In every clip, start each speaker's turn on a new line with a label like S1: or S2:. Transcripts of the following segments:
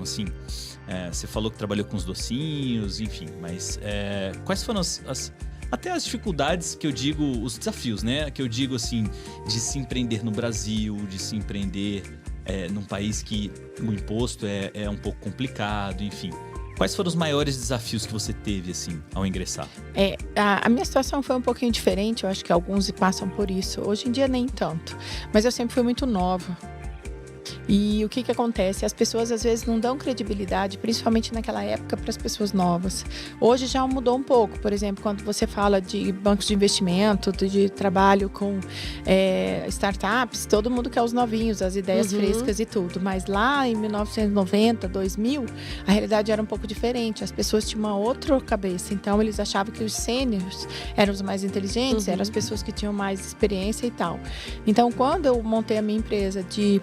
S1: assim, você falou que trabalhou com os docinhos, enfim, mas quais foram até as dificuldades que eu digo, os desafios, né? Que eu digo assim, de se empreender no Brasil, de se empreender num país que o imposto é um pouco complicado, enfim. Quais foram os maiores desafios que você teve, assim, ao ingressar?
S2: A minha situação foi um pouquinho diferente, eu acho que alguns passam por isso. Hoje em dia nem tanto, mas eu sempre fui muito nova. E o que acontece? As pessoas às vezes não dão credibilidade, principalmente naquela época, para as pessoas novas. Hoje já mudou um pouco. Por exemplo, quando você fala de bancos de investimento, de trabalho com startups, todo mundo quer os novinhos, as ideias frescas e tudo. Mas lá em 1990, 2000, a realidade era um pouco diferente. As pessoas tinham uma outra cabeça. Então, eles achavam que os sêniors eram os mais inteligentes, eram as pessoas que tinham mais experiência e tal. Então, quando eu montei a minha empresa de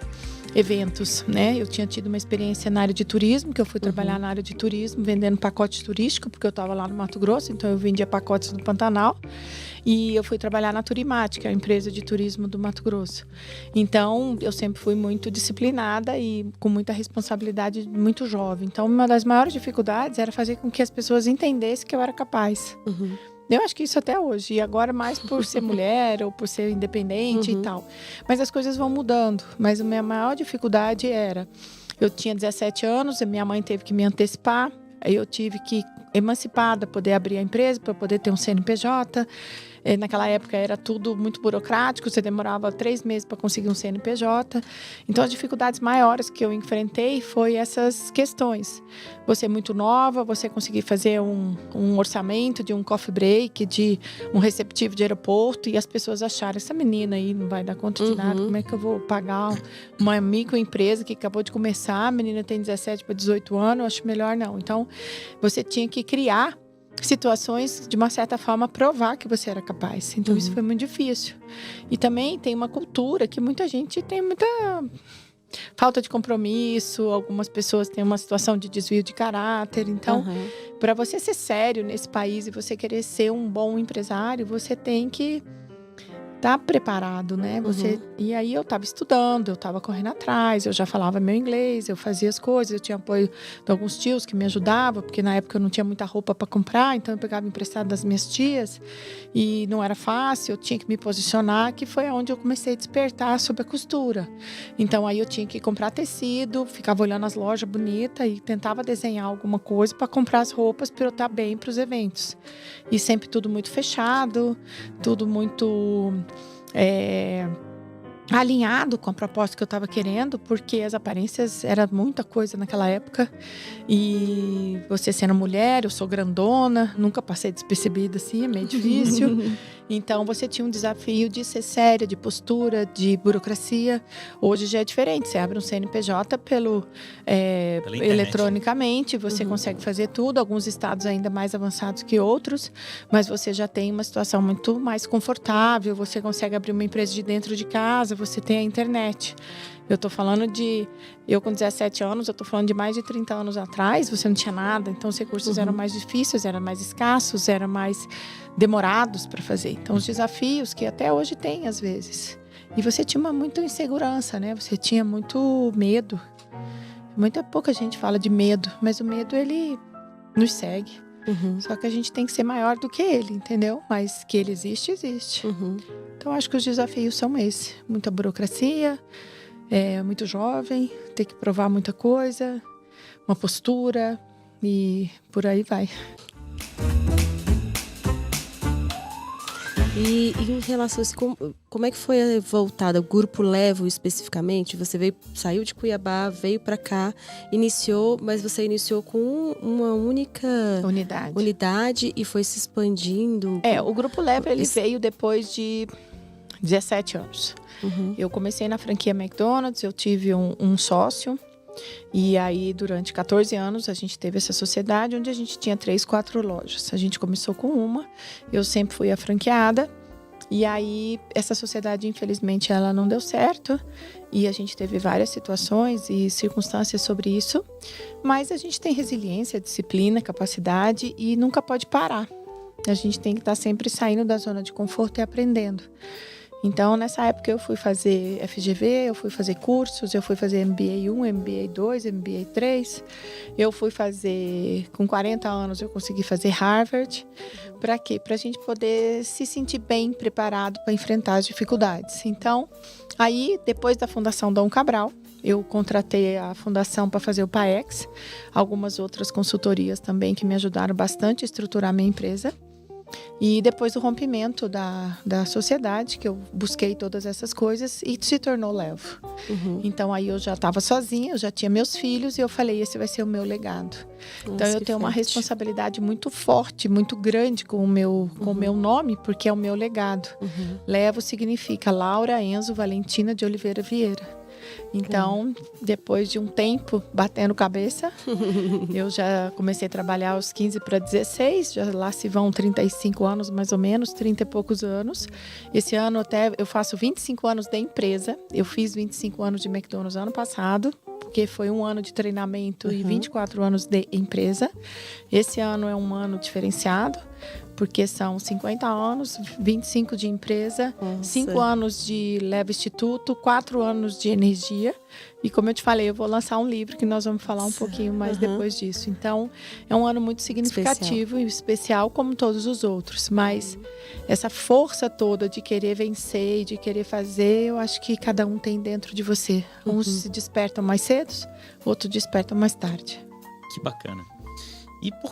S2: eventos, né? Eu tinha tido uma experiência na área de turismo, que eu fui trabalhar na área de turismo, vendendo pacote turístico, porque eu estava lá no Mato Grosso, então eu vendia pacotes no Pantanal. E eu fui trabalhar na Turimatic, a empresa de turismo do Mato Grosso. Então, eu sempre fui muito disciplinada e com muita responsabilidade, muito jovem. Então, uma das maiores dificuldades era fazer com que as pessoas entendessem que eu era capaz. Eu acho que isso até hoje. E agora mais por ser mulher ou por ser independente e tal. Mas as coisas vão mudando. Mas a minha maior dificuldade era... Eu tinha 17 anos e minha mãe teve que me antecipar. Aí eu tive que emancipada, poder abrir a empresa, para poder ter um CNPJ. Naquela época era tudo muito burocrático, você demorava 3 meses para conseguir um CNPJ. Então, as dificuldades maiores que eu enfrentei foi essas questões. Você é muito nova, você conseguir fazer um orçamento de um coffee break, de um receptivo de aeroporto, e as pessoas acharem, essa menina aí não vai dar conta de nada, como é que eu vou pagar uma microempresa que acabou de começar, a menina tem 17 para 18 anos, eu acho melhor não. Então, você tinha que criar situações, de uma certa forma, provar que você era capaz. Então, isso foi muito difícil. E também tem uma cultura que muita gente tem muita falta de compromisso, algumas pessoas têm uma situação de desvio de caráter. Então, para você ser sério nesse país e você querer ser um bom empresário, você tem que estar preparado, né? E aí eu estava estudando, eu estava correndo atrás, eu já falava meu inglês, eu fazia as coisas, eu tinha apoio de alguns tios que me ajudavam, porque na época eu não tinha muita roupa para comprar, então eu pegava emprestado das minhas tias e não era fácil, eu tinha que me posicionar, que foi onde eu comecei a despertar sobre a costura. Então aí eu tinha que comprar tecido, ficava olhando as lojas bonitas e tentava desenhar alguma coisa para comprar as roupas para eu estar bem para os eventos. E sempre tudo muito fechado, tudo muito alinhado com a proposta que eu estava querendo, porque as aparências era muita coisa naquela época. E você sendo mulher, eu sou grandona, nunca passei despercebida assim, é meio difícil. Então você tinha um desafio de ser séria, de postura, de burocracia. Hoje já é diferente, você abre um CNPJ pela eletronicamente, você consegue fazer tudo, alguns estados ainda mais avançados que outros, mas você já tem uma situação muito mais confortável, você consegue abrir uma empresa de dentro de casa, você tem a internet. Eu tô falando eu com 17 anos, eu tô falando de mais de 30 anos atrás, você não tinha nada, então os recursos eram mais difíceis, eram mais escassos, eram mais demorados para fazer. Então, os desafios que até hoje tem, às vezes. E você tinha muita insegurança, né? Você tinha muito medo. Pouca gente fala de medo, mas o medo, ele nos segue. Só que a gente tem que ser maior do que ele, entendeu? Mas que ele existe, existe. Então, acho que os desafios são esses. Muita burocracia, muito jovem, ter que provar muita coisa, uma postura e por aí vai.
S3: E em relação a isso, como é que foi voltada? O Grupo Levo especificamente? Você saiu de Cuiabá, veio para cá, mas você iniciou com uma única unidade e foi se expandindo?
S2: O Grupo Levo ele veio depois de 17 anos. Eu comecei na franquia McDonald's, eu tive um sócio. E aí, durante 14 anos, a gente teve essa sociedade onde a gente tinha 3, 4 lojas. A gente começou com uma, eu sempre fui a franqueada. E aí, essa sociedade, infelizmente, ela não deu certo. E a gente teve várias situações e circunstâncias sobre isso. Mas a gente tem resiliência, disciplina, capacidade e nunca pode parar. A gente tem que estar sempre saindo da zona de conforto e aprendendo. Então, nessa época, eu fui fazer FGV, eu fui fazer cursos, eu fui fazer MBA 1, MBA 2, MBA 3. Eu fui fazer, com 40 anos, eu consegui fazer Harvard. Para quê? Para a gente poder se sentir bem preparado para enfrentar as dificuldades. Então, aí, depois da Fundação Dom Cabral, eu contratei a fundação para fazer o PAEX, algumas outras consultorias também que me ajudaram bastante a estruturar a minha empresa. E depois do rompimento da sociedade, que eu busquei todas essas coisas e se tornou Levo. Então aí eu já estava sozinha, eu já tinha meus filhos e eu falei, esse vai ser o meu legado. Então eu tenho uma responsabilidade muito forte, muito grande com o meu nome, porque é o meu legado. Levo significa Laura Enzo Valentina de Oliveira Vieira. Então, depois de um tempo batendo cabeça, eu já comecei a trabalhar aos 15 para 16, já lá se vão 35 anos mais ou menos, 30 e poucos anos. Esse ano até eu faço 25 anos da empresa, eu fiz 25 anos de McDonald's ano passado, porque foi um ano de treinamento e 24 anos de empresa. Esse ano é um ano diferenciado, porque são 50 anos, 25 de empresa, 5 anos de Levo Instituto, 4 anos de energia. E como eu te falei, eu vou lançar um livro que nós vamos falar um pouquinho mais depois disso. Então, é um ano muito significativo e especial como todos os outros. Mas essa força toda de querer vencer e de querer fazer, eu acho que cada um tem dentro de você. Uns se despertam mais cedo, outros despertam mais tarde.
S1: Que bacana. E por